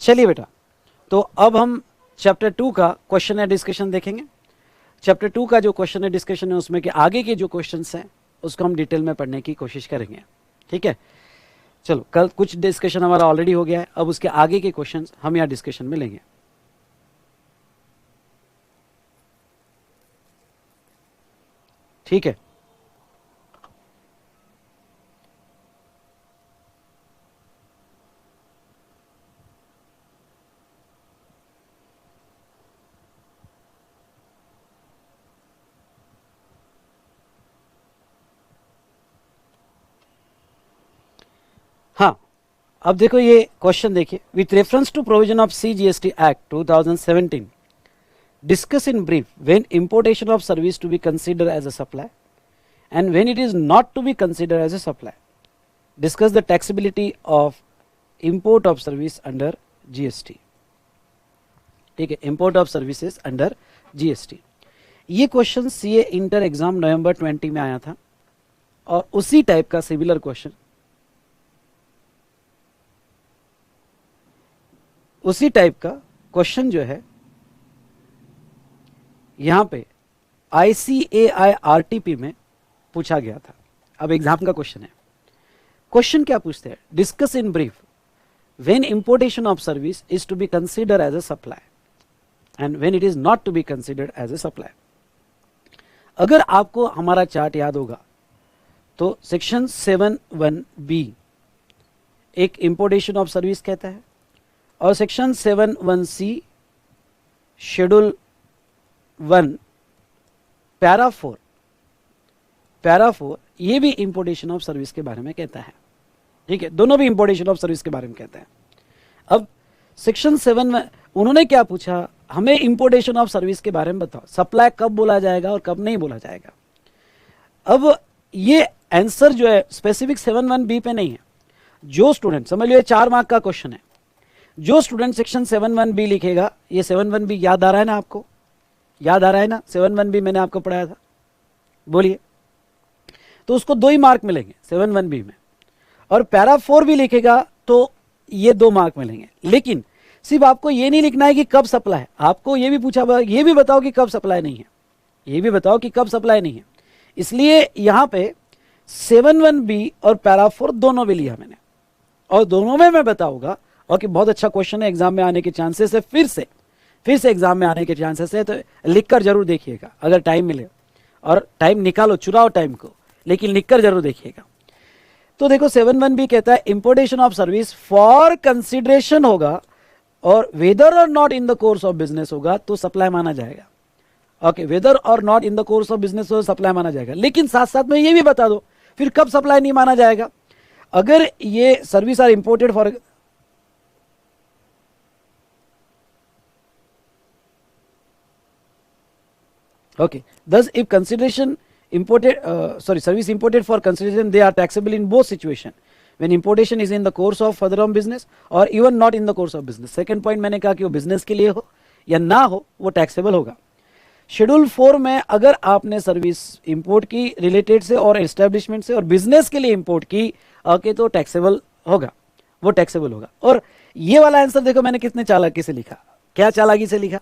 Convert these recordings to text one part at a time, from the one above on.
चलिए बेटा, तो अब हम चैप्टर 2 का क्वेश्चन एंड डिस्कशन देखेंगे। चैप्टर 2 का जो क्वेश्चन एंड डिस्कशन है उसमें के आगे के जो क्वेश्चंस हैं उसको हम डिटेल में पढ़ने की कोशिश करेंगे। ठीक है, चलो कल कुछ डिस्कशन हमारा ऑलरेडी हो गया है, अब उसके आगे के क्वेश्चंस हम यहाँ डिस्कशन में लेंगे। ठीक है, हाँ अब देखो ये क्वेश्चन देखिए, with reference to provision of CGST act 2017 discuss in brief when importation of service to be consider as a supply and when it is not to be consider as a supply, discuss the taxability of import of service under GST। ठीक है, import of services under GST। ये question CA inter exam November 20 में आया था और उसी type का similar question जो है यहां पे ICAI RTP में पूछा गया था। अब एग्जाम का क्वेश्चन है, क्वेश्चन क्या पूछते हैं, discuss in brief when importation of service is to be consider as a supply and when it is not to be considered as a supply. अगर आपको हमारा चार्ट याद होगा तो सेक्शन 7(1)(b एक इंपोर्टेशन ऑफ सर्विस कहता है और सेक्शन 7(1)(c शेड्यूल 1 पैरा 4 ये भी इंपोर्टेशन ऑफ सर्विस के बारे में कहता है। ठीक है, दोनों भी इंपोर्टेशन ऑफ सर्विस के बारे में कहते हैं। अब सेक्शन 7 में उन्होंने क्या पूछा, हमें इंपोर्टेशन ऑफ सर्विस के बारे में बताओ, सप्लाई कब बोला जाएगा और कब नहीं बोला जाएगा। अब ये आंसर जो है स्पेसिफिक 7(1)(b पे नहीं है। जो स्टूडेंट, समझ लो ये 4 मार्क का क्वेश्चन है, जो स्टूडेंट सेक्शन 7(1)(b लिखेगा, ये 7(1)(b याद आ रहा है ना आपको, याद आ रहा है ना 7(1)(b मैंने आपको पढ़ाया था, बोलिए, तो उसको 2 ही मार्क मिलेंगे 7(1)(b में। और पैरा 4 भी लिखेगा तो ये 2 मार्क मिलेंगे। लेकिन सिर्फ आपको ये नहीं लिखना है कि कब सप्लाई है, आपको ये भी पूछा, ये भी बताओ कि कब सप्लाई नहीं है, ये भी बताओ कि कब सप्लाई नहीं है। इसलिए यहां पे 7(1)(b और पैरा 4 दोनों भी लिया मैंने, और दोनों में मैं बताऊंगा। और कि बहुत अच्छा क्वेश्चन है, एग्जाम में आने के चांसेस है, फिर से एग्जाम में आने के चांसेस है, तो लिखकर जरूर देखिएगा अगर टाइम मिले, और टाइम निकालो, चुराओ टाइम को, लेकिन लिखकर जरूर देखिएगा। तो देखो 7(1)(b कहता है importation of service for consideration होगा और weather or not in the course of business होगा तो सप्लाई माना जाएगा। Okay, weather or not in the course of business हो सप्लाई माना जाएगा। लेकिन साथ साथ में ये भी बता दो फिर कब सप्लाई नहीं माना जाएगा। अगर ये service are imported for, okay, thus if consideration imported service imported for consideration, they are taxable in both situation when importation is in the course of further on business or even not in the course of business। Second point मैंने कहा कि वो business के लिए हो या ना हो वो टैक्सेबल होगा। शेड्यूल 4 में अगर आपने सर्विस इंपोर्ट की रिलेटेड से और एस्टेब्लिशमेंट से और बिजनेस के लिए इंपोर्ट की, ओके, तो टैक्सेबल होगा, वो टैक्सेबल होगा। और ये वाला आंसर देखो मैंने कितने चालाकी से लिखा, क्या चालाकी से लिखा,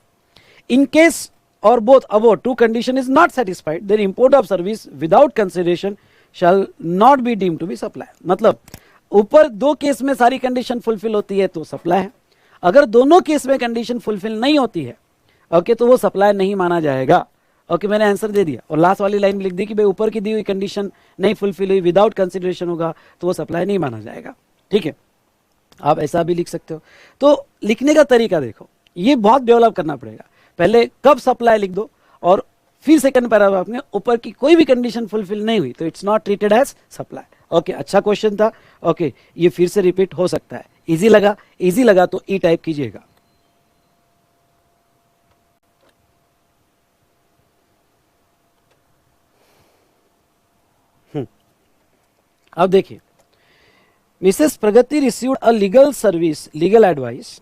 in case or both above two condition is not satisfied, then import of service without consideration shall not be deemed to be supply। मतलब ऊपर 2 केस में सारी कंडीशन फुलफिल होती है तो सप्लाई है, अगर दोनों केस में कंडीशन फुलफिल नहीं होती है, ओके, तो वो सप्लाई नहीं माना जाएगा। ओके, मैंने आंसर दे दिया और लास्ट वाली लाइन लिख दी कि भाई ऊपर की दी हुई कंडीशन नहीं फुलफिल हुई, विदाउट कंसिडरेशन होगा तो वो सप्लाई नहीं माना जाएगा। ठीक है, आप ऐसा भी लिख सकते हो। तो लिखने का तरीका देखो, ये बहुत डेवलप करना पड़ेगा। पहले कब सप्लाई लिख दो और फिर सेकंड पैराग्राफ में ऊपर की कोई भी कंडीशन फुलफिल नहीं हुई तो it's not treated as supply. Okay, अच्छा क्वेश्चन था। ओके, ये फिर से रिपीट हो सकता है। इजी लगा तो ई टाइप कीजिएगा। अब देखिए, Mrs Pragati received a legal advice.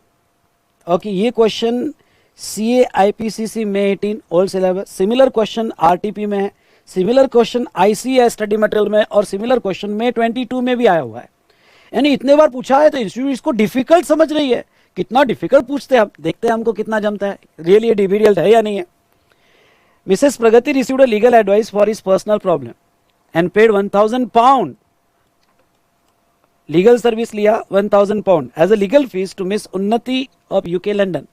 Okay, ये क्वेश्चन CA IPCC में 18 old syllabus, similar question RTP में है, similar question ICAI study material में, और सिमिलर क्वेश्चन में 22 में भी आया हुआ है। यानी इतने बार पूछा है तो इंस्टीट्यूट इसको डिफिकल्ट समझ रही है कितना डिफिकल्ट पूछते हैं आप, देखते हैं हमको कितना जमता है, रियली डिफिकल्ट है या नहीं है। Mrs Pragati received a legal advice for his personal problem and paid 1000 pound, legal service लिया 1000 pound as a legal fee to miss Unnati of UK London.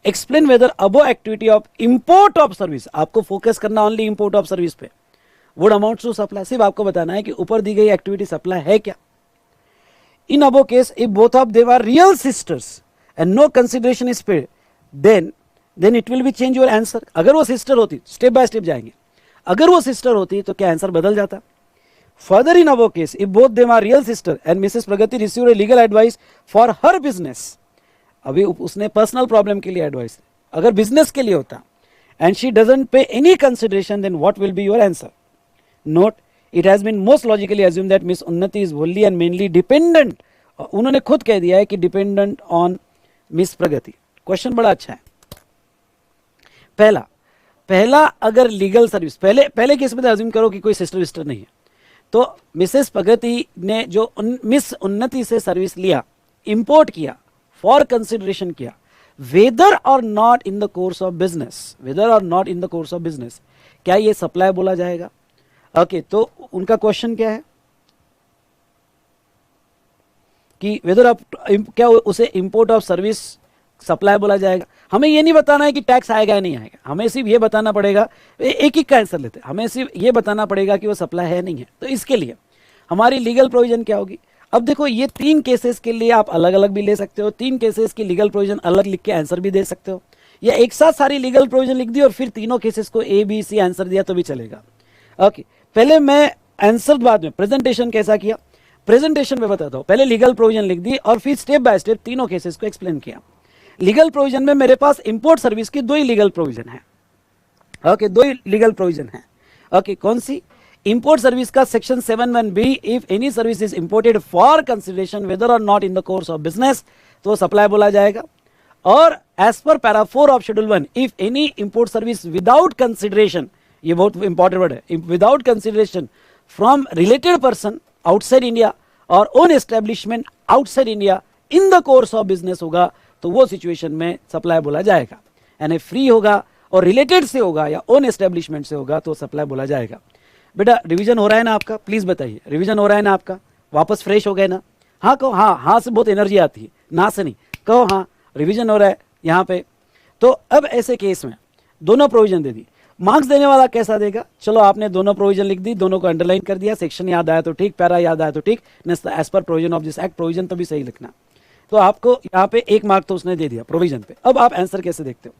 Explain whether above activity of import of service, आपको focus करना only import of service पे, would amount to supply, सिर्फ आपको बताना है कि ऊपर दी गई एक्टिविटी सप्लाई है क्या। In above case if both of them are real sisters and no consideration is paid then it will be change your answer. अगर वो सिस्टर होती, स्टेप बाय स्टेप जाएंगे, अगर वो सिस्टर होती तो क्या आंसर बदल जाता। Further in above case if both them are real sister and Mrs Pragati received a legal advice for her business, अभी उसने पर्सनल प्रॉब्लम के लिए एडवाइस, अगर बिजनेस के लिए होता and she doesn't pay any consideration then what will be your answer. Note it has been most logically assume that Miss Unnati is wholly and mainly dependent, उन्होंने खुद कह दिया है कि dependent on Miss Pragati. Question बड़ा अच्छा है। पहला अगर लीगल सर्विस, पहले केस में अज्यूम करो कि कोई सिस्टर विस्टर नहीं है, तो मिसेस प्रगति ने जो मिस उन्नति से सर्विस लिया, इंपोर्ट किया, फॉर कंसिडरेशन किया, whether or not in the course of business, whether or not in the course of business, क्या ये सप्लाई बोला जाएगा। ओके, तो उनका क्वेश्चन क्या है कि वेदर आप क्या उसे इंपोर्ट ऑफ सर्विस सप्लाई बोला जाएगा। हमें ये नहीं बताना है कि टैक्स आएगा या नहीं आएगा, हमें सिर्फ ये बताना पड़ेगा, एक ही का आंसर लेते हैं, हमें सिर्फ ये बताना पड़ेगा कि वो सप्लाई है नहीं है। तो इसके लिए हमारी लीगल प्रोविजन क्या होगी। अब देखो ये 3 केसेस के लिए आप अलग अलग भी ले सकते हो, 3 केसेस की लीगल प्रोविजन अलग लिख के आंसर भी दे सकते हो, या एक साथ सारी लीगल प्रोविजन लिख दी और फिर तीनों केसेस को A B C आंसर दिया तो भी चलेगा। ओके, पहले मैं आंसर बाद में प्रेजेंटेशन कैसा किया, प्रेजेंटेशन में बताता हूं। पहले लीगल प्रोविजन लिख दी और फिर स्टेप बाय स्टेप तीनों केसेस को एक्सप्लेन किया। लीगल प्रोविजन में मेरे पास इंपोर्ट सर्विस की 2 ही लीगल प्रोविजन है। ओके, 2 ही लीगल प्रोविजन है। ओके, कौन सी। इंपोर्ट सर्विस का section 7(1)(b), if any service is imported for consideration whether or not in the course of business, तो सप्लाई बोला जाएगा। और as per para 4 of schedule 1, if any import service without consideration, ये बहुत important word है, without consideration from related person outside India और own establishment outside India in the course of business होगा, तो वो सिचुएशन में सप्लाई बोला जाएगा। यानी फ्री होगा और रिलेटेड से होगा या ओन एस्टेब्लिशमेंट से होगा तो सप्लाई बोला जाएगा। बेटा रिवीजन हो रहा है ना आपका, प्लीज बताइए, रिवीजन हो रहा है ना आपका, वापस फ्रेश हो गए ना। हाँ कहो, हाँ हाँ से बहुत एनर्जी आती है, ना से नहीं, कहो हाँ रिवीजन हो रहा है यहाँ पे। तो अब ऐसे केस में दोनों प्रोविजन दे दी, मार्क्स देने वाला कैसा देगा। चलो आपने दोनों प्रोविजन लिख दी, दोनों को अंडरलाइन कर दिया, सेक्शन याद आया तो ठीक, पैरा याद आया तो ठीक, as per provision of this act, provision तो भी सही लिखना। तो आपको यहाँ पे 1 मार्क तो उसने दे दिया प्रोविजन पे। अब आप आंसर कैसे देखते हो।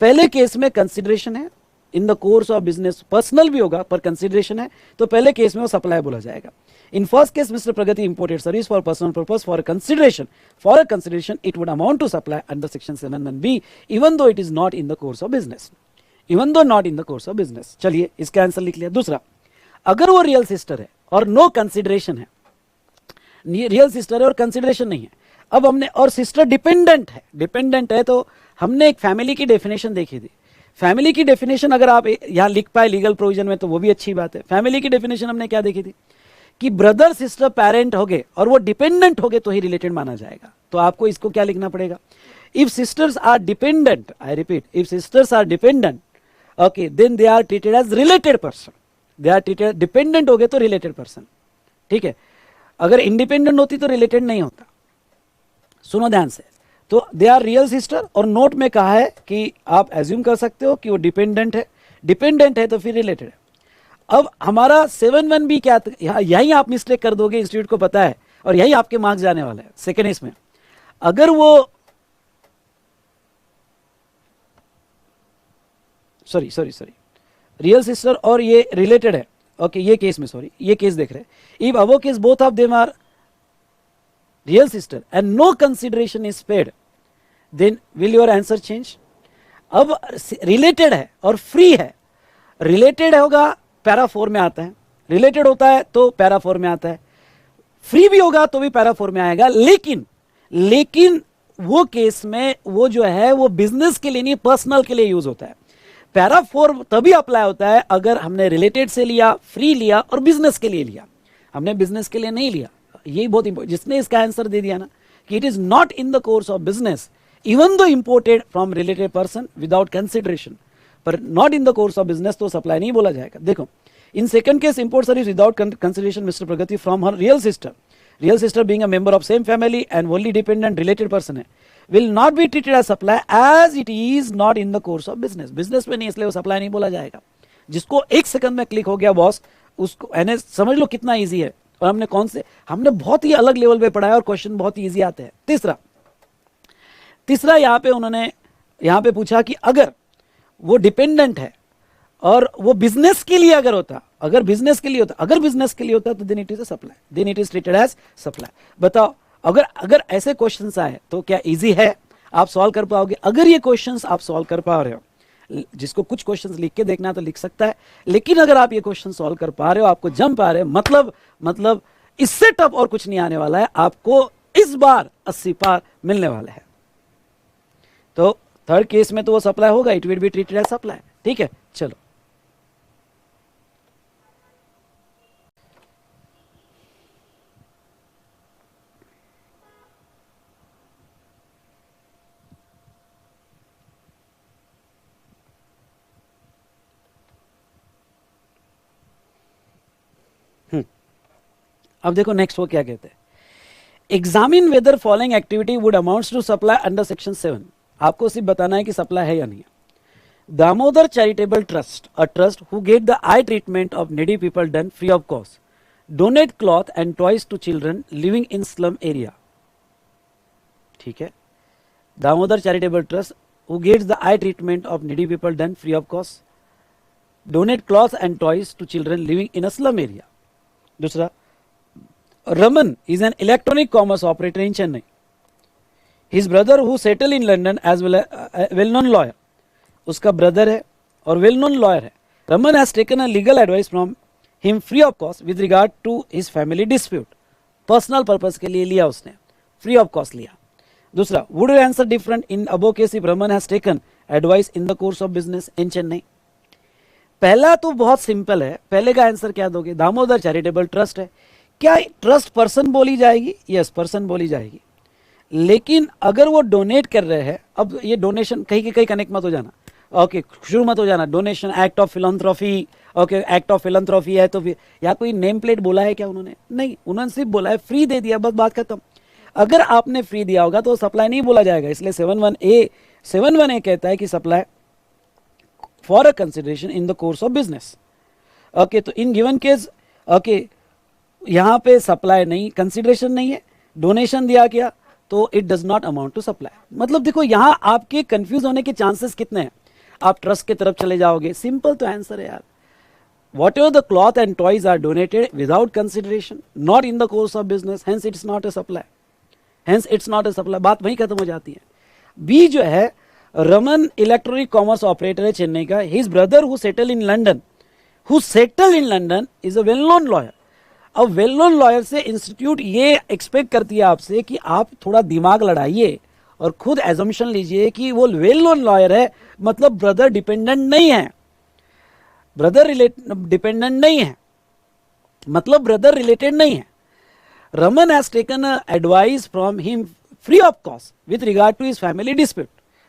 पहले केस में कंसिडरेशन है इन the course of business, personal भी होगा पर कंसिडरेशन है, तो पहले केस में वो सप्लाई बोला जाएगा। In first case Mr Pragati imported service for personal purpose for consideration it would amount to supply under section 7(1)(b) even though it is not in the course of business, even though not in the course of business. चलिए इसका answer लिख लिया। दूसरा, अगर वो real sister है और no consideration है, रियल सिस्टर है और कंसिडरेशन नहीं है, अब हमने, और सिस्टर डिपेंडेंट है तो हमने एक फैमिली की डेफिनेशन देखी थी। फैमिली की डेफिनेशन अगर आप यहाँ लिख पाए लीगल प्रोविजन में तो वो भी अच्छी बात है। फैमिली की डेफिनेशन हमने क्या देखी थी कि ब्रदर सिस्टर पेरेंट हो गए और वो डिपेंडेंट हो गए तो ही रिलेटेड माना जाएगा। तो आपको इसको क्या लिखना पड़ेगा, if sisters are dependent, I repeat, if sisters are dependent, okay, then they are treated as related person, they are treated, dependent हो गए तो रिलेटेड पर्सन, ठीक है। अगर इंडिपेंडेंट होती तो रिलेटेड नहीं होता। सुनो ध्यान से, तो दे आर रियल सिस्टर, और नोट में कहा है कि आप एज्यूम कर सकते हो कि वो डिपेंडेंट है तो फिर रिलेटेड है। अब हमारा 7(1)(b) क्या, यही आप मिस्टेक कर दोगे, इंस्टीट्यूट को पता है, और यही आपके मार्क्स जाने वाला है सेकेंड इसमें। अगर वो सॉरी रियल सिस्टर और ये रिलेटेड है, ओके, ये केस में, सॉरी ये केस देख रहे हैं, if above case both of them are real sister and no consideration is paid, then will your answer change? अब related है और free है, related होगा पैरा 4 में आता है, related होता है तो पैरा 4 में आता है, free भी होगा तो भी पैरा 4 में आएगा। लेकिन वो केस में वो जो है वो बिजनेस के लिए नहीं, पर्सनल के लिए यूज होता है। पैरा 4 तभी अप्लाई होता है अगर हमने रिलेटेड से लिया, फ्री लिया और बिजनेस के लिए लिया। हमने बिजनेस के लिए नहीं लिया, यही बहुत इंपॉर्टेंट, जिसने इसका आंसर दे दिया ना कि it is not in the course of business even though imported from related person without consideration, पर not in the course of business तो सप्लाई नहीं बोला जाएगा। देखो in second case import service without consideration mister Pragati from her real sister being a member of same family and only dependent related person है, will not be treated as supply as it is not in the course of business में नहीं, इसलिए वो supply नहीं बोला जाएगा। जिसको एक सेकंड में क्लिक हो गया बॉस, उसको यानी समझ लो कितना इजी है। और हमने बहुत ही अलग लेवल पे पढ़ा है और क्वेश्चन बहुत ही इजी आते हैं। तीसरा यहाँ पे उन्होंने यहाँ पे पूछा कि अगर वो डिपेंडेंट है और वो बिजनेस के लिए अगर बिजनेस के लिए होता तो then it is a supply, then it is treated as supply. बताओ अगर ऐसे क्वेश्चंस आए तो क्या इजी है, आप सॉल्व कर पाओगे? अगर ये क्वेश्चंस आप सॉल्व कर पा रहे हो, जिसको कुछ क्वेश्चंस लिख के देखना है तो लिख सकता है, लेकिन अगर आप ये क्वेश्चन सॉल्व कर पा रहे हो, आपको जंप आ रहे हो, मतलब इससे टफ और कुछ नहीं आने वाला है, आपको इस बार 80 पार मिलने वाले हैं। तो थर्ड केस में तो वो सप्लाई होगा, it will be treated as supply. ठीक है, चलो अब देखो नेक्स्ट वो क्या कहते हैं, examine whether following activity would amounts to supply under section 7। आपको सिर्फ बताना है कि सप्लाई है या नहीं। Damodar charitable trust, a trust who get the eye treatment of needy people done free of cost, donate cloth and toys to children living in slum area. ठीक है, Damodar charitable trust who gets the eye treatment of needy people done free of cost, donate cloth and toys to children living in a slum area. दूसरा, Raman is an electronic commerce operator in Chennai. His brother who settled in London as well-known lawyer. उसका brother है और well-known lawyer है. Raman has taken a legal advice from him free of cost with regard to his family dispute. Personal purpose के लिए लिया उसने, free of cost लिया. दूसरा, would your answer different in above case if Raman has taken advice in the course of business in Chennai? पहला तो बहुत simple है, पहले का आंसर क्या दोगे? दामोदर चैरिटेबल ट्रस्ट है, क्या ट्रस्ट पर्सन बोली जाएगी? यस, पर्सन बोली जाएगी। लेकिन अगर वो डोनेट कर रहे हैं, अब ये डोनेशन कहीं के कहीं कनेक्ट मत हो जाना, ओके शुरू मत हो जाना, donation act of philanthropy, okay act of philanthropy है तो फिर या कोई नेम प्लेट बोला है क्या उन्होंने? नहीं, उन्होंने सिर्फ बोला है फ्री दे दिया, बस बात खत्म। अगर आपने फ्री दिया होगा तो सप्लाई नहीं बोला जाएगा, इसलिए 7(1)(a) कहता है कि supply for a consideration in the course of business. Okay, तो इन गिवन केस ओके यहां पे सप्लाई नहीं, कंसिडरेशन नहीं है, डोनेशन दिया गया तो it does not amount to supply. मतलब देखो यहां आपके कंफ्यूज होने के चांसेस कितने हैं, आप ट्रस्ट की तरफ चले जाओगे, सिंपल तो आंसर है यार, whatever the cloth and toys are donated without consideration not in the course of business, hence it's not a supply, बात वहीं खत्म हो जाती है। बी जो है, रमन इलेक्ट्रॉनिक कॉमर्स ऑपरेटर है चेन्नई का, his brother who settle in London is a well known lawyer. अब वेल नोन लॉयर से इंस्टीट्यूट ये एक्सपेक्ट करती है आपसे कि आप थोड़ा दिमाग लड़ाइए और खुद एजम्पशन लीजिए कि वो वेल नोन लॉयर है, मतलब ब्रदर डिपेंडेंट नहीं है, मतलब ब्रदर रिलेटेड नहीं है। Raman has taken advice from him free of cost with regard to his family dispute.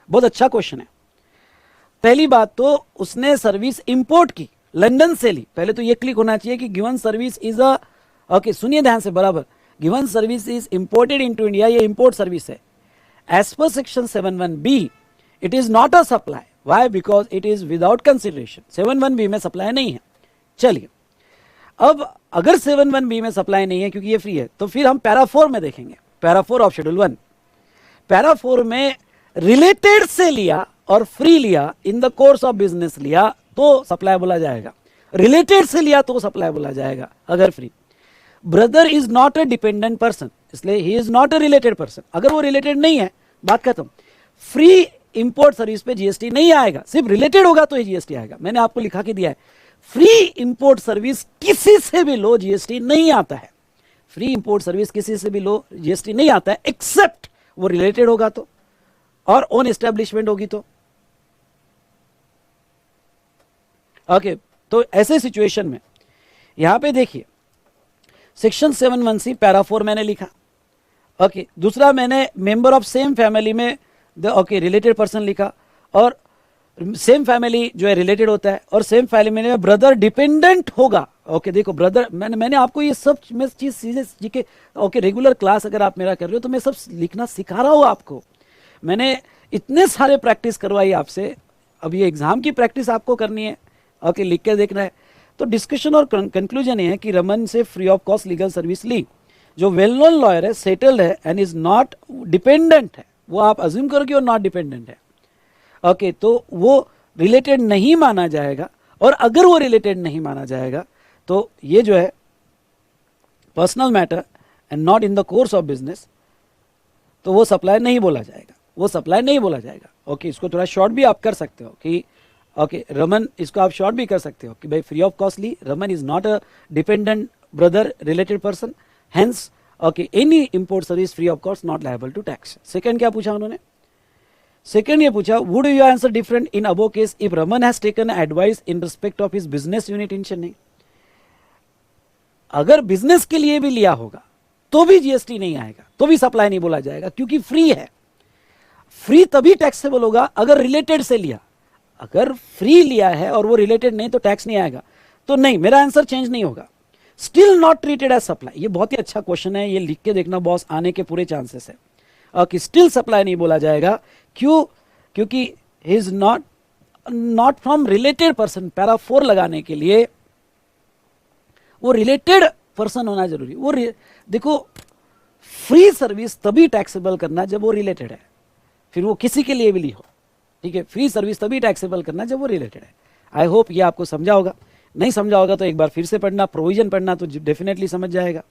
बहुत अच्छा क्वेश्चन है। पहली बात तो उसने सर्विस इंपोर्ट की, लंदन से ली। पहले तो ये क्लिक होना चाहिए कि given service is a, okay सुनिए ध्यान से बराबर, given service is imported into India, ये इंपोर्ट सर्विस है। As per section 7(1)(b it is not a supply, why? Because it is without consideration. 7(1)(b में सप्लाई नहीं है। चलिए, अब अगर 7(1)(b में सप्लाई नहीं है क्योंकि ये फ्री है, तो फिर हम पैरा 4 में देखेंगे, पैरा 4 ऑफ शेड्यूल 1। पैरा 4 में रिलेटेड से लिया और फ्री लिया, इन द कोर्स ऑफ बिजनेस लिया तो सप्लाई बोला जाएगा, रिलेटेड से लिया तो सप्लाई बोला जाएगा अगर free. Brother is not a dependent person, इसलिए he is not a related person. अगर वो रिलेटेड नहीं है, बात खत्म। फ्री इंपोर्ट सर्विस पे जीएसटी नहीं आएगा, सिर्फ रिलेटेड होगा तो ही जीएसटी आएगा। मैंने आपको लिखा के दिया है, फ्री इंपोर्ट सर्विस किसी से भी लो जीएसटी नहीं आता है, फ्री इंपोर्ट सर्विस किसी से भी लो जीएसटी नहीं आता है, एक्सेप्ट वो रिलेटेड होगा तो और ओन एस्टेब्लिशमेंट होगी तो। ओके, तो ऐसे सिचुएशन में यहां पे देखिए, सेक्शन 7(1)(c) पैरा 4 मैंने लिखा, ओके दूसरा मैंने मेंबर ऑफ सेम फैमिली में ओके रिलेटेड पर्सन लिखा, और सेम फैमिली जो है रिलेटेड होता है, और सेम फैमिली में ब्रदर डिपेंडेंट होगा। ओके देखो ब्रदर, मैंने आपको ये सब मैं चीजें के ओके रेगुलर क्लास अगर आप मेरा कर रहे हो तो मैं सब लिखना सिखा रहा हूँ आपको। मैंने इतने सारे प्रैक्टिस करवाई आपसे, अब ये एग्जाम की प्रैक्टिस आपको करनी है। ओके लिख के देखना है। तो डिस्कशन और कंक्लूजन ये है कि रमन से free of cost legal service ली, जो वेल नोन लॉयर है, सेटल्ड है एंड इज नॉट डिपेंडेंट है, वो आप अज्यूम करो कि वो नॉट डिपेंडेंट है। ओके तो वो रिलेटेड नहीं माना जाएगा, और अगर वो रिलेटेड नहीं माना जाएगा तो ये जो है personal matter and not in the course of business, तो वो सप्लाई नहीं बोला जाएगा, वो सप्लाई नहीं बोला जाएगा। ओके इसको थोड़ा शॉर्ट भी आप कर सकते हो कि ओके रमन, इसको आप शॉर्ट भी कर सकते हो कि भाई फ्री ऑफ कॉस्ट ली, Raman is not a dependent brother related person, hence okay any import service free of cost not liable to tax. Second क्या पूछा उन्होंने? सेकंड ये पूछा, would you answer different in above case if Raman has taken advice in respect of his business unit in Chennai. अगर business के लिए भी लिया होगा तो भी जीएसटी नहीं आएगा, तो भी सप्लाई नहीं बोला जाएगा, क्योंकि फ्री है। फ्री तभी टैक्सेबल होगा अगर रिलेटेड से लिया, अगर फ्री लिया है और वो रिलेटेड नहीं तो टैक्स नहीं आएगा। तो नहीं, मेरा आंसर चेंज नहीं होगा। Still not treated as supply, ये बहुत ही अच्छा क्वेश्चन है, ये लिख के देखना बॉस, आने के पूरे चांसेस है कि स्टिल सप्लाई नहीं बोला जाएगा। क्यों? क्योंकि ही is not from related person. Para 4 लगाने के लिए वो रिलेटेड पर्सन होना जरूरी। वो देखो फ्री सर्विस तभी टैक्सेबल करना जब वो रिलेटेड है, फिर वो किसी के लिए भी ली हो, ठीक है। फ्री सर्विस तभी टैक्सेबल करना जब वो रिलेटेड है। आई होप ये आपको समझा होगा। नहीं समझा होगा तो एक बार फिर से पढ़ना, प्रोविजन पढ़ना, तो डेफिनेटली समझ जाएगा।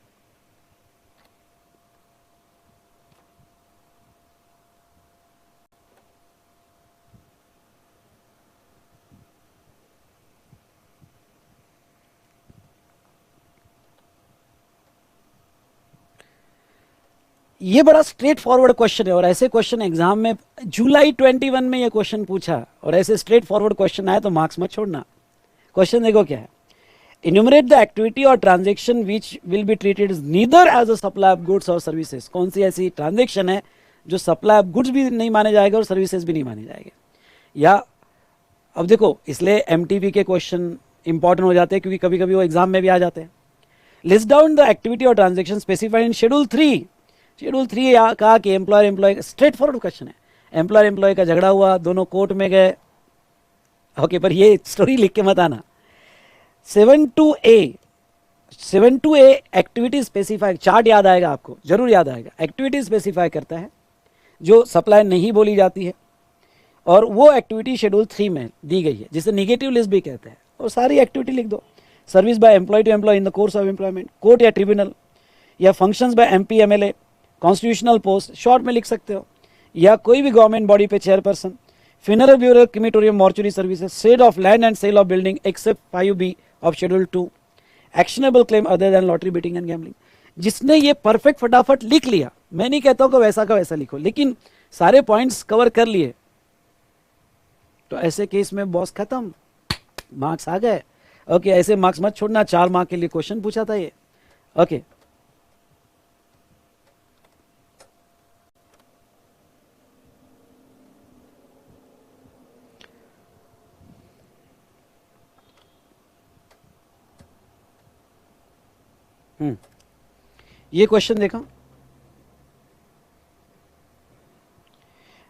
ये बड़ा स्ट्रेट फॉरवर्ड क्वेश्चन है, और ऐसे क्वेश्चन एग्जाम में जुलाई 21 में ये क्वेश्चन पूछा और ऐसे स्ट्रेट फॉरवर्ड क्वेश्चन आया तो मार्क्स मत छोड़ना। क्वेश्चन देखो क्या है, इन्यूमरेट द एक्टिविटी और transaction which will be treated neither as a supply of goods और सर्विसेज। कौन सी ऐसी ट्रांजेक्शन है जो सप्लाई ऑफ गुड्स भी नहीं माने जाएगा और सर्विसेज भी नहीं माने जाएंगे? या अब देखो, इसलिए एमटीबी के क्वेश्चन इंपॉर्टेंट हो जाते हैं क्योंकि कभी कभी वो एग्जाम में भी आ जाते हैं। लिस्ट डाउन द एक्टिविटी और transaction specified in schedule 3। Schedule 3 कहा कि employer employee, straightforward question है। एम्प्लॉयर एम्प्लॉय का झगड़ा हुआ, दोनों कोर्ट में गए। ओके पर ये स्टोरी लिख के मत आना। 72A एक्टिविटी स्पेसिफाई, चार्ट याद आएगा आपको, जरूर याद आएगा। एक्टिविटी स्पेसिफाई करता है जो सप्लाई नहीं बोली जाती है, और वो एक्टिविटी शेड्यूल 3 में दी गई है, जिसे निगेटिव लिस्ट भी कहते हैं। और सारी एक्टिविटी लिख दो। Service by employee to employer in the course of employment, court या ट्रिब्यूनल, या functions by MP MLA, constitutional post, short में लिख सकते हो, या कोई भी गवर्नमेंट बॉडी पे chairperson, funeral bureau, crematorium, mortuary services, sale of land and sale of building except 5B of schedule 2, actionable claim other than lottery, betting and gambling. जिसने ये परफेक्ट फटाफट लिख लिया, मैं नहीं कहता हूं कि वैसा का वैसा लिखो, लेकिन सारे पॉइंट्स कवर कर लिए, तो ऐसे केस में बॉस खत्म, मार्क्स आ गए। ओके ऐसे मार्क्स मत छोड़ना, 4 मार्क के लिए क्वेश्चन पूछा था ये। ओके ये क्वेश्चन देखो,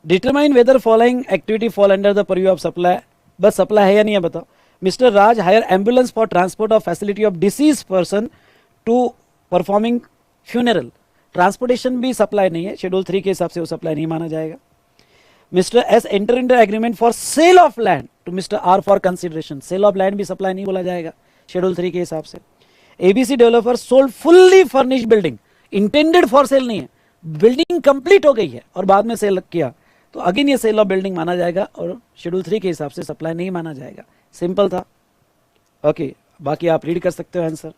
determine whether following activity fall under the purview of supply. बस सप्लाई है या नहीं है बताओ। Mr Raj hire ambulance for transport of facility of deceased person to performing funeral. Transportation भी सप्लाई नहीं है, शेड्यूल 3 के हिसाब से वो सप्लाई नहीं माना जाएगा। Mr S enter in agreement for sale of land to Mr R for consideration, sale of land भी सप्लाई नहीं बोला जाएगा शेड्यूल 3 के हिसाब से। ABC developer sold fully furnished building, intended for sale नहीं है, बिल्डिंग कंप्लीट हो गई है और बाद में सेल किया, तो अगेन ये सेल ऑफ बिल्डिंग माना जाएगा और शेड्यूल 3 के हिसाब से सप्लाई नहीं माना जाएगा। सिंपल था। ओके बाकी आप रीड कर सकते हो आंसर।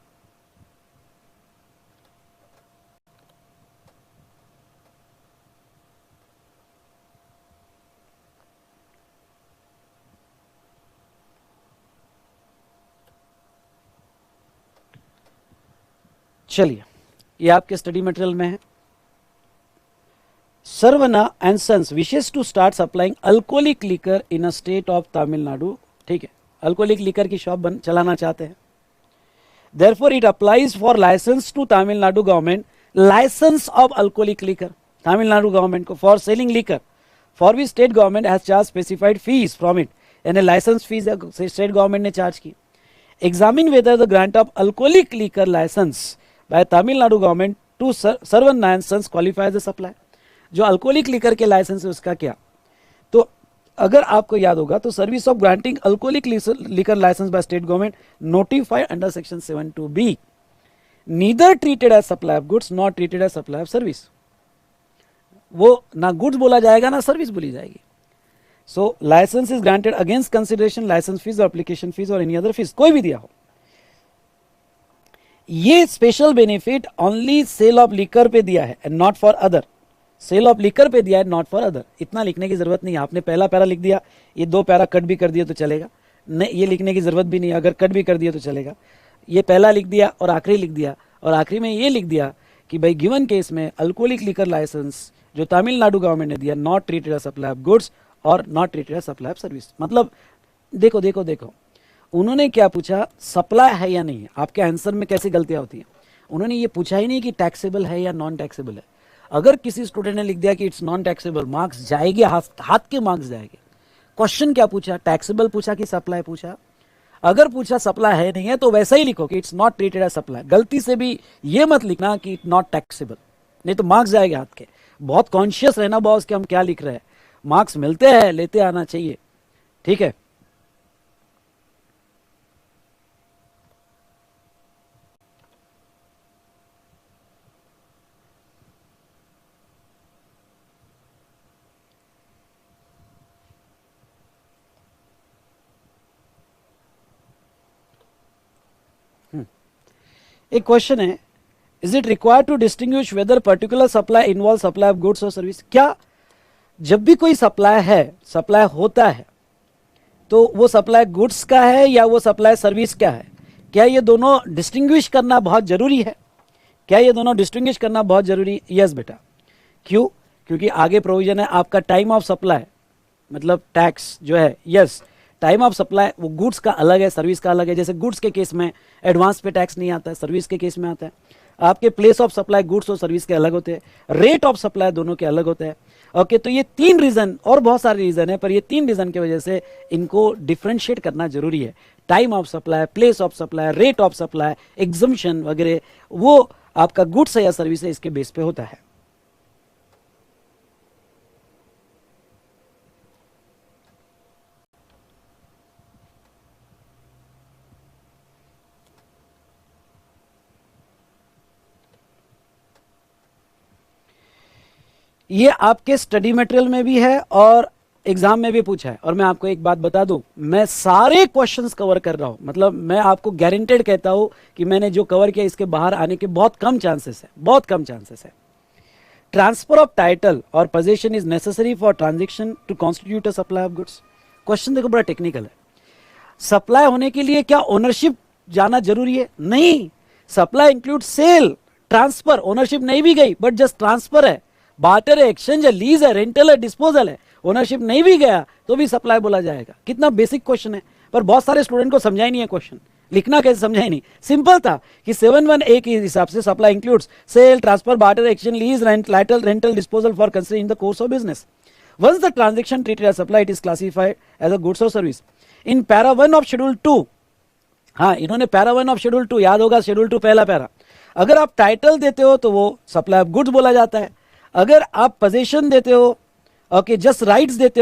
चलिए ये आपके स्टडी मटेरियल में है। Saravana and sons wishes to start supplying alcoholic liquor in a state of Tamil Nadu, ठीक है, अल्कोहलिक लिकर की शॉप चलाना चाहते हैं. Therefore, it applies for license to Tamil Nadu government, license of alcoholic liquor, Tamil Nadu government को for selling liquor, for which state government has charged specified fees from it, यानी license fees state government ने charge की. Examine whether the grant of alcoholic liquor license by Tamil Nadu government to Sarvan and Sons qualifies the supply. जो alcoholic liquor के license है उसका क्या. तो अगर आपको याद होगा तो service of granting alcoholic liquor licence by state government notified under section 72B neither treated as supply of goods not treated as supply of service. वो ना गुड्स बोला जाएगा ना सर्विस बोली जाएगी. So licence is granted against consideration licence fee और application fee और any other fee, कोई भी दिया हो. ये special benefit only sale of liquor पे दिया है and not for other. Cell of liquor पे दिया है, नॉट फॉर अदर. इतना लिखने की जरूरत नहीं है. आपने पहला पैरा लिख दिया, ये 2 पैरा कट भी कर दिया तो चलेगा. नहीं, ये लिखने की जरूरत भी नहीं है. अगर कट भी कर दिया तो चलेगा. ये पहला लिख दिया और आखिरी लिख दिया और आखिरी में ये लिख दिया कि भाई गिवन केस में अल्कोहलिक लिकर लाइसेंस जो तमिलनाडु गवर्नमेंट ने दिया not treated as supply of goods और not treated as supply of service. मतलब देखो देखो देखो, उन्होंने क्या पूछा, सप्लाई है या नहीं है. आपके आंसर में कैसी गलतियां होती हैं. उन्होंने ये पूछा ही नहीं कि टैक्सेबल है या नॉन टैक्सेबल है. अगर किसी स्टूडेंट ने लिख दिया कि इट्स नॉन टैक्सेबल, मार्क्स जाएंगे, हाथ के मार्क्स जाएंगे. क्वेश्चन क्या पूछा, टैक्सेबल पूछा कि सप्लाई पूछा. अगर पूछा सप्लाई है नहीं है तो वैसा ही लिखो कि it's not treated as supply. गलती से भी ये मत लिखना कि इट नॉट टैक्सेबल, नहीं तो मार्क्स जाएंगे हाथ के. बहुत कॉन्शियस रहना बॉस कि हम क्या लिख रहे हैं. मार्क्स मिलते हैं, लेते आना चाहिए, ठीक है. एक क्वेश्चन है, is it required to distinguish whether particular supply involve supply of goods और सर्विस. क्या जब भी कोई सप्लाई है, सप्लाई होता है, तो वो सप्लाई गुड्स का है या वो सप्लाई सर्विस का है. क्या ये दोनों डिस्टिंग्विश करना बहुत जरूरी है. क्या ये दोनों डिस्टिंग्विश करना बहुत जरूरी. यस बेटा. क्यों, क्योंकि आगे प्रोविजन है आपका टाइम ऑफ सप्लाई, मतलब टैक्स जो है. यस, टाइम ऑफ सप्लाई वो गुड्स का अलग है, सर्विस का अलग है. जैसे गुड्स के केस में एडवांस पे टैक्स नहीं आता है, सर्विस के केस में आता है. आपके प्लेस ऑफ सप्लाई गुड्स और सर्विस के अलग होते हैं, रेट ऑफ सप्लाई दोनों के अलग होते हैं. ओके, तो ये 3 रीजन और बहुत सारे रीजन है, पर ये 3 रीजन की वजह से इनको डिफ्रेंशिएट करना जरूरी है. Time of supply, place of supply, rate of supply, exemption वगैरह, वो आपका गुड्स है या सर्विस है, इसके बेस पे होता है. ये आपके स्टडी मटेरियल में भी है और एग्जाम में भी पूछा है. और मैं आपको एक बात बता दूं, मैं सारे क्वेश्चंस कवर कर रहा हूं. मतलब मैं आपको गारंटेड कहता हूं कि मैंने जो कवर किया इसके बाहर आने के बहुत कम चांसेस है, बहुत कम चांसेस है. ट्रांसफर ऑफ टाइटल और position is necessary for transaction to constitute a supply of goods. Question देखो बड़ा टेक्निकल है. सप्लाई होने के लिए क्या ओनरशिप जाना जरूरी है. नहीं, supply include sale, transfer. Ownership नहीं भी गई बट जस्ट ट्रांसफर है, बार्टर है, एक्सचेंज है, लीज है, रेंटल है, डिस्पोजल है. ओनरशिप नहीं भी गया तो भी सप्लाई बोला जाएगा. कितना बेसिक क्वेश्चन है, पर बहुत सारे स्टूडेंट को समझा ही नहीं है क्वेश्चन. लिखना कैसे समझा ही नहीं. सिंपल था कि 7(1)(a) के हिसाब से supply includes sale, transfer, barter, exchange, lease, rental, disposal for considering in the course of business. Once the transaction treated as supply it is classified as a goods और service. In para 1 of schedule 2, हाँ इन्होंने para 1 of schedule 2, याद होगा schedule 2 पहला para. अगर आप title देते हो तो वो सप्लाई ऑफ गुड्स बोला जाता है. अगर आप पोजीशन देते हो, ओके, जस्ट राइट्स देते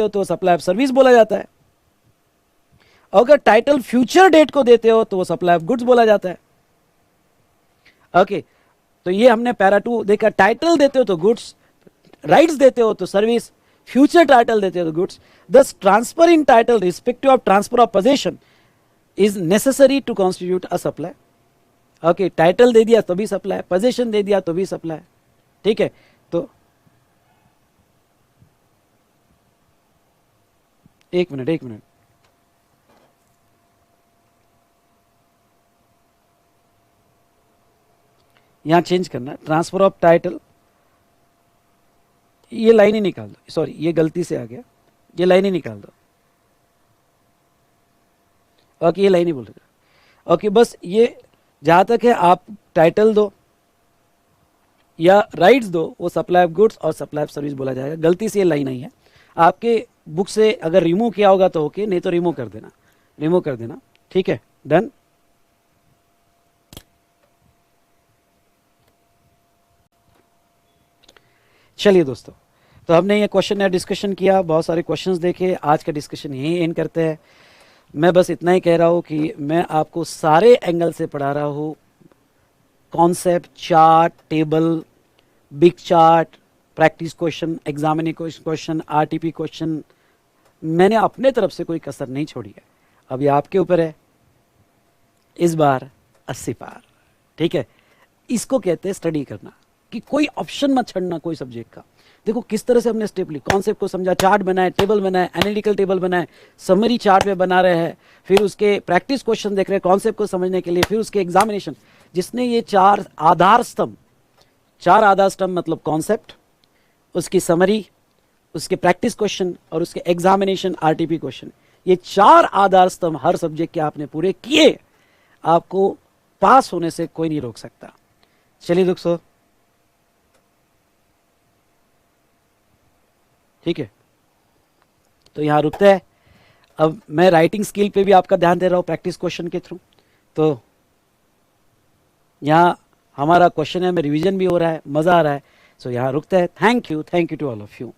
हो तो सप्लाई ऑफ सर्विस बोला जाता है. अगर टाइटल फ्यूचर डेट को देते हो तो वो सप्लाई ऑफ गुड्स बोला जाता है. ओके, तो ये हमने पैरा 2 देखा. टाइटल देते हो तो गुड्स, राइट्स देते हो तो सर्विस, फ्यूचर टाइटल देते हो तो goods. Thus transfer in title respective of transfer of possession is necessary to constitute a supply. Okay, title दे दिया तो भी सप्लाई, पोजीशन दे दिया तो भी सप्लाई. ठीक है, तो एक मिनट, यहां चेंज करना. ट्रांसफर ऑफ टाइटल ये लाइन ही निकाल दो, सॉरी ये गलती से आ गया, ये लाइन ही निकाल दो। ओके ये लाइन ही बोल रहे। ओके बस ये जहां तक है आप टाइटल दो या राइट्स दो, वो सप्लाई ऑफ गुड्स और सप्लाई ऑफ सर्विस बोला जाएगा। गलती से ये लाइन आई है आपके बुक से, अगर रिमूव किया होगा तो ओके, नहीं तो रिमूव कर देना, रिमूव कर देना। ठीक है, डन। चलिए दोस्तों, तो हमने ये क्वेश्चन या डिस्कशन किया, बहुत सारे क्वेश्चंस देखे। आज का डिस्कशन यहीं एंड करते हैं। मैं बस इतना ही कह रहा हूँ कि मैं आपको सारे एंगल से पढ़ा रहा हूँ, concept, chart, table, big chart, practice question, examination question, RTP question. मैंने अपने तरफ से कोई कसर नहीं छोड़ी है। अब ये आपके ऊपर है, इस बार 80 पार। ठीक है, इसको कहते हैं स्टडी करना, कि कोई ऑप्शन मत छोड़ना कोई सब्जेक्ट का। देखो किस तरह से हमने स्टेप ली, कॉन्सेप्ट को समझा, चार्ट बनाए, टेबल बनाए, एनालिटिकल टेबल बनाए, समरी चार्ट में बना रहे हैं, फिर उसके प्रैक्टिस क्वेश्चन देख रहे हैं कॉन्सेप्ट को समझने के लिए, फिर उसके एग्जामिनेशन। जिसने ये चार आधार स्तंभ मतलब कॉन्सेप्ट, उसकी समरी, उसके प्रैक्टिस क्वेश्चन और उसके एग्जामिनेशन आरटीपी क्वेश्चन, ये चार आधार स्तंभ हर सब्जेक्ट के आपने पूरे किए, आपको पास होने से कोई नहीं रोक सकता। चलिए दोस्तों, ठीक है, तो यहां रुकते हैं। अब मैं राइटिंग स्किल पे भी आपका ध्यान दे रहा हूं प्रैक्टिस क्वेश्चन के थ्रू। तो यहां हमारा क्वेश्चन है में रिवीजन भी हो रहा है, मजा आ रहा है। सो यहां रुकते हैं। Thank you to all of you.